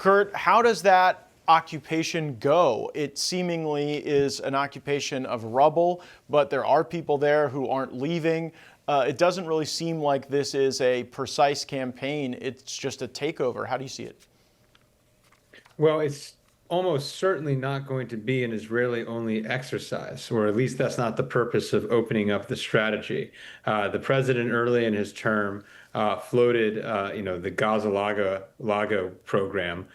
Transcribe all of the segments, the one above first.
Curt, how does that occupation go? It seemingly is an occupation of rubble, but there are people there who aren't leaving. It doesn't really seem like this is a precise campaign. It's just a takeover. How do you see it? Well, it's almost certainly not going to be an Israeli-only exercise, or at least that's not the purpose of opening up the strategy. The president early in his term floated, the Gaza Lago program,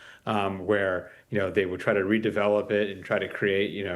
where they would try to redevelop it and try to create,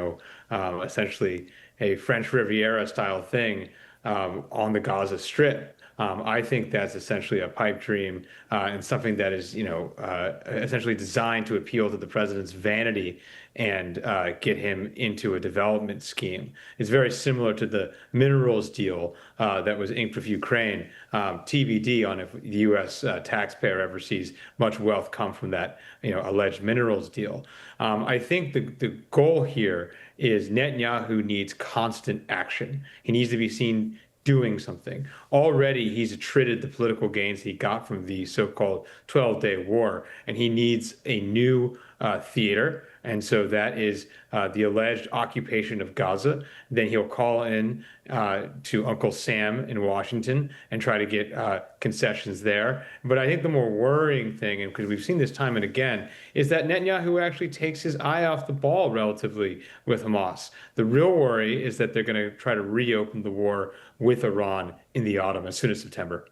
essentially a French Riviera style thing on the Gaza Strip. I think that's essentially a pipe dream and something that is, essentially designed to appeal to the president's vanity and get him into a development scheme. It's very similar to the minerals deal that was inked with Ukraine. TBD on if the U.S. Taxpayer ever sees much wealth come from that, alleged minerals deal. I think the goal here is Netanyahu needs constant action. He needs to be seen doing something. Already, he's attrited the political gains he got from the so-called 12-day war, and he needs a new theater. And so that is the alleged occupation of Gaza. Then he'll call in to Uncle Sam in Washington and try to get concessions there. But I think the more worrying thing, and because we've seen this time and again, is that Netanyahu actually takes his eye off the ball relatively with Hamas. The real worry is that they're going to try to reopen the war with Iran in the autumn, as soon as September.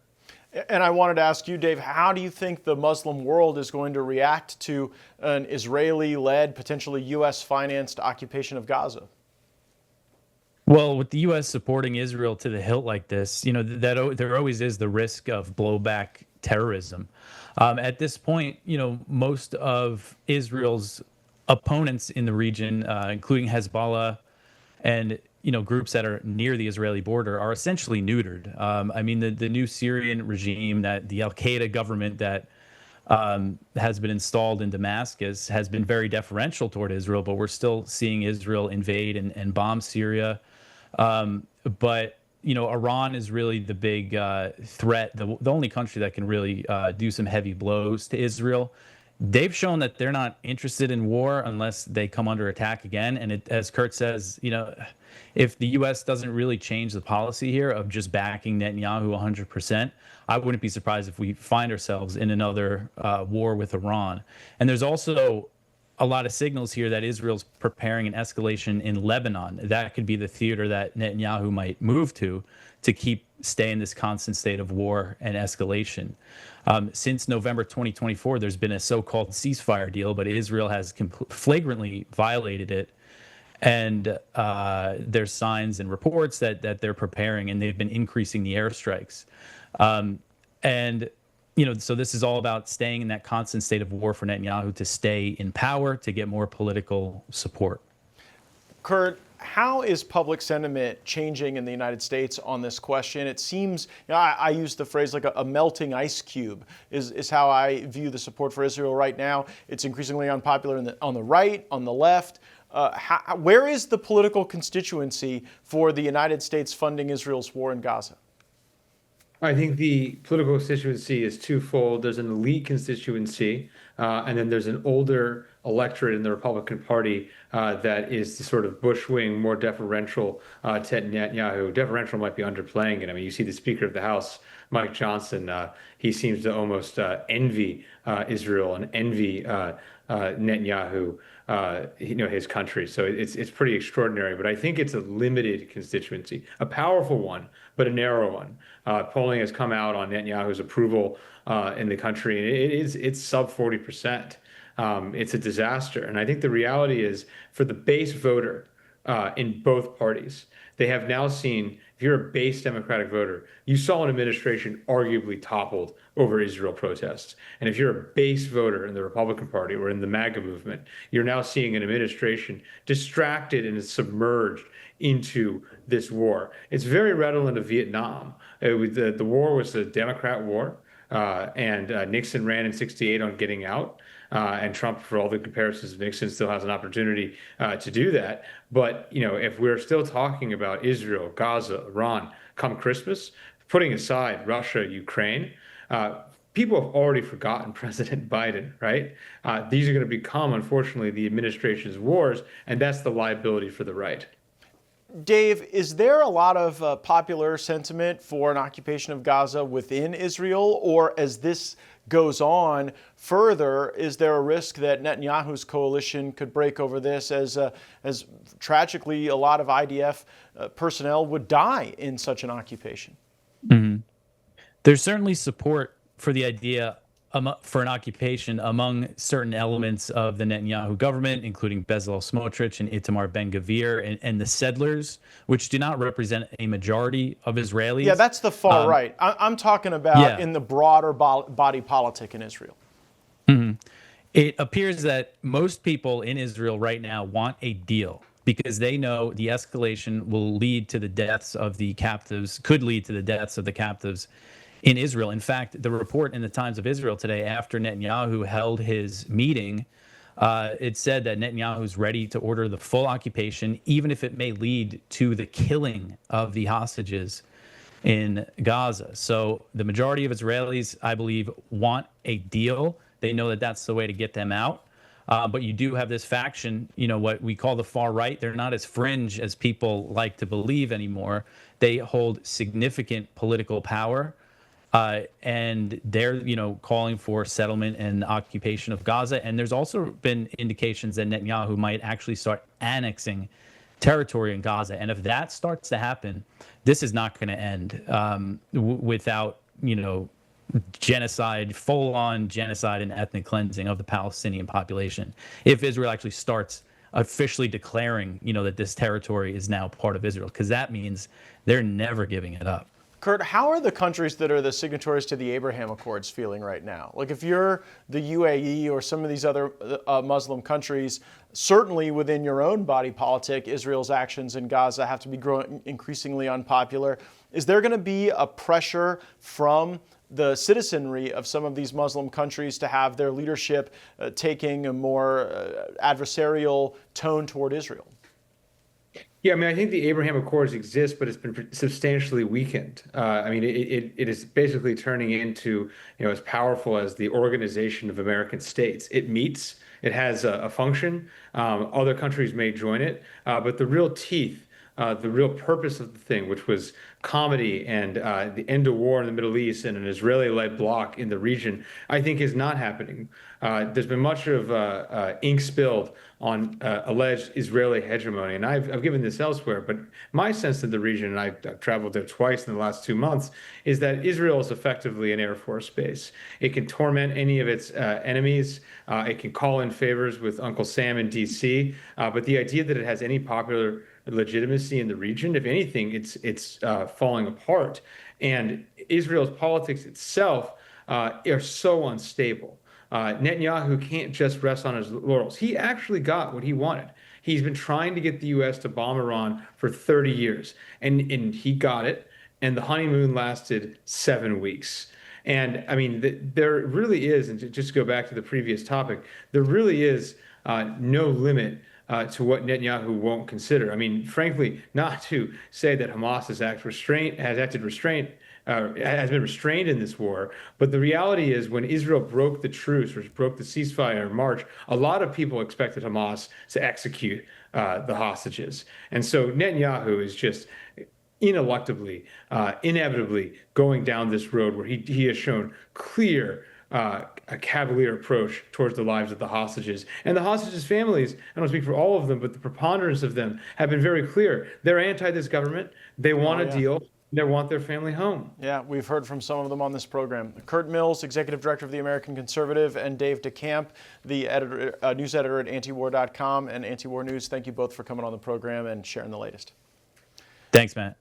And I wanted to ask you, Dave, how do you think the Muslim world is going to react to an Israeli-led, potentially U.S.-financed occupation of Gaza? Well, with the U.S. supporting Israel to the hilt like this, there always is the risk of blowback terrorism. At this point, most of Israel's opponents in the region, including Hezbollah and groups that are near the Israeli border, are essentially neutered. The new Syrian regime, that the Al-Qaeda government that has been installed in Damascus, has been very deferential toward Israel, but we're still seeing Israel invade and bomb Syria. But Iran is really the big threat, the only country that can really do some heavy blows to Israel. They've shown that they're not interested in war unless they come under attack again. And as Curt says, if the U.S. doesn't really change the policy here of just backing Netanyahu 100%, I wouldn't be surprised if we find ourselves in another war with Iran. And there's also a lot of signals here that Israel's preparing an escalation in Lebanon. That could be the theater that Netanyahu might move to stay in this constant state of war and escalation. Since November 2024, there's been a so-called ceasefire deal, but Israel has flagrantly violated it. And there's signs and reports that they're preparing, and they've been increasing the airstrikes. So this is all about staying in that constant state of war for Netanyahu to stay in power, to get more political support. Curt, how is public sentiment changing in the United States on this question? It seems, I use the phrase like a melting ice cube is how I view the support for Israel right now. It's increasingly unpopular on the right, on the left. Where is the political constituency for the United States funding Israel's war in Gaza? I think the political constituency is twofold. There's an elite constituency, and then there's an older electorate in the Republican Party that is the sort of Bush wing, more deferential to Netanyahu. Deferential might be underplaying it. You see the Speaker of the House, Mike Johnson, he seems to almost envy Israel and envy Netanyahu, his country. So it's pretty extraordinary. But I think it's a limited constituency, a powerful one, but a narrow one. Polling has come out on Netanyahu's approval in the country, and it's sub 40%. It's a disaster. And I think the reality is, for the base voter in both parties, they have now seen, if you're a base Democratic voter, you saw an administration arguably toppled over Israel protests. And if you're a base voter in the Republican Party or in the MAGA movement, you're now seeing an administration distracted and submerged into this war. It's very redolent of Vietnam. The war was a Democrat war, and Nixon ran in '68 on getting out. And Trump, for all the comparisons of Nixon, still has an opportunity to do that. But, if we're still talking about Israel, Gaza, Iran, come Christmas, putting aside Russia, Ukraine, people have already forgotten President Biden, right? These are going to become, unfortunately, the administration's wars, and that's the liability for the right. Dave, is there a lot of popular sentiment for an occupation of Gaza within Israel, or as this goes on further, is there a risk that Netanyahu's coalition could break over this, as tragically a lot of IDF personnel would die in such an occupation? Mm-hmm. There's certainly support for the idea for an occupation among certain elements of the Netanyahu government, including Bezalel Smotrich and Itamar Ben-Gvir and the settlers, which do not represent a majority of Israelis. Yeah, that's the far right. I'm talking about in the broader body politic in Israel. Mm-hmm. It appears that most people in Israel right now want a deal because they know the escalation will lead to the deaths of the captives, could lead to the deaths of the captives in Israel. In fact, the report in the Times of Israel today, after Netanyahu held his meeting, it said that Netanyahu is ready to order the full occupation, even if it may lead to the killing of the hostages in Gaza. So the majority of Israelis, I believe, want a deal. They know that that's the way to get them out. But you do have this faction, what we call the far right. They're not as fringe as people like to believe anymore. They hold significant political power. And they're, calling for settlement and occupation of Gaza. And there's also been indications that Netanyahu might actually start annexing territory in Gaza. And if that starts to happen, this is not going to end without, genocide, full-on genocide and ethnic cleansing of the Palestinian population. If Israel actually starts officially declaring, that this territory is now part of Israel, because that means they're never giving it up. Curt, how are the countries that are the signatories to the Abraham Accords feeling right now? Like if you're the UAE or some of these other Muslim countries, certainly within your own body politic, Israel's actions in Gaza have to be growing increasingly unpopular. Is there going to be a pressure from the citizenry of some of these Muslim countries to have their leadership taking a more adversarial tone toward Israel? Yeah, I think the Abraham Accords exist, but it's been substantially weakened. It is basically turning into, as powerful as the Organization of American States. It meets, it has a function. Other countries may join it, but the real teeth, the real purpose of the thing, which was comedy and the end of war in the Middle East and an Israeli-led bloc in the region, I think is not happening. There's been much of ink spilled on alleged Israeli hegemony, and I've given this elsewhere, but my sense of the region, and I've traveled there twice in the last 2 months, is that Israel is effectively an Air Force base. It can torment any of its enemies. It can call in favors with Uncle Sam in D.C., but the idea that it has any popular legitimacy in the region, if anything, it's falling apart. And Israel's politics itself are so unstable. Netanyahu can't just rest on his laurels. He actually got what he wanted. He's been trying to get the U.S. to bomb Iran for 30 years, and he got it, and the honeymoon lasted 7 weeks. And there really is, and to just go back to the previous topic, there really is no limit to what Netanyahu won't consider. Frankly, not to say that Hamas has been restrained in this war, but the reality is when Israel broke the truce or broke the ceasefire in March, a lot of people expected Hamas to execute the hostages. And so Netanyahu is just ineluctably, inevitably going down this road where he has shown clear a cavalier approach towards the lives of the hostages. And the hostages' families, I don't speak for all of them, but the preponderance of them have been very clear. They're anti this government. They want a deal. They want their family home. Yeah, we've heard from some of them on this program. Curt Mills, Executive Director of the American Conservative, and Dave DeCamp, the news editor at antiwar.com and Antiwar News. Thank you both for coming on the program and sharing the latest. Thanks, Matt.